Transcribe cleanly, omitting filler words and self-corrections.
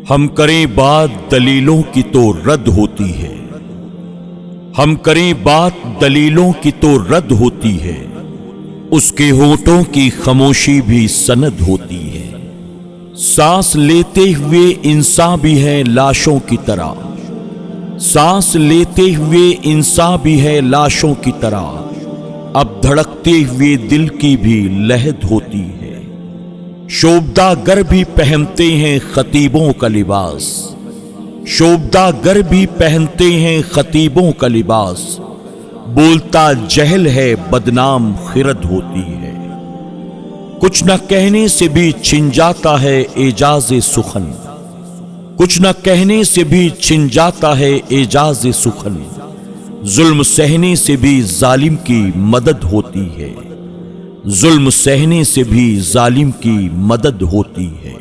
हम करें बात दलीलों की तो रद्द होती है। हम करें बात दलीलों की तो रद्द होती है। उसके होठों की खामोशी भी सनद होती है। सांस लेते हुए इंसान भी है लाशों की तरह। सांस लेते हुए इंसान भी है लाशों की तरह। अब धड़कते हुए दिल की भी लहद होती है। शोभदागर भी पहनते हैं खतीबों का लिबास। शोभदागर भी पहनते हैं खतीबों का लिबास। बोलता जहल है बदनाम खिरद होती है। कुछ न कहने से भी छिन जाता है एजाज़े सुखन। कुछ न कहने से भी छिन जाता है एजाज़े सुखन। जुल्म सहने से भी जालिम की मदद होती है। जुल्म सहने से भी जालिम की मदद होती है।